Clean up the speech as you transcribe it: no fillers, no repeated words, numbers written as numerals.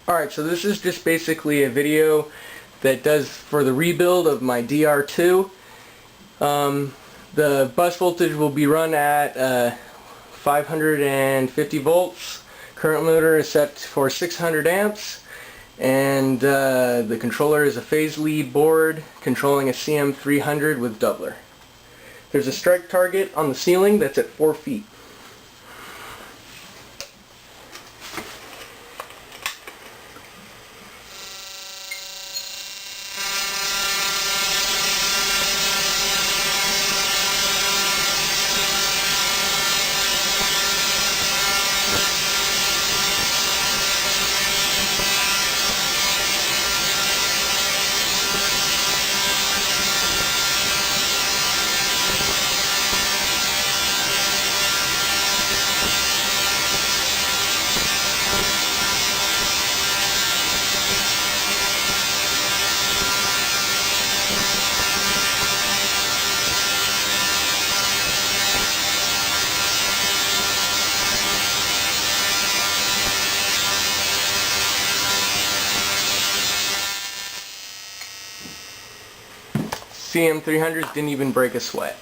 Alright, so this is just basically a video that does for the rebuild of my DR2. The bus voltage will be run at 550 volts. Current motor is set for 600 amps, and the controller is a phase lead board controlling a CM300 with doubler. There's a strike target on the ceiling that's at 4 feet. CM300s didn't even break a sweat.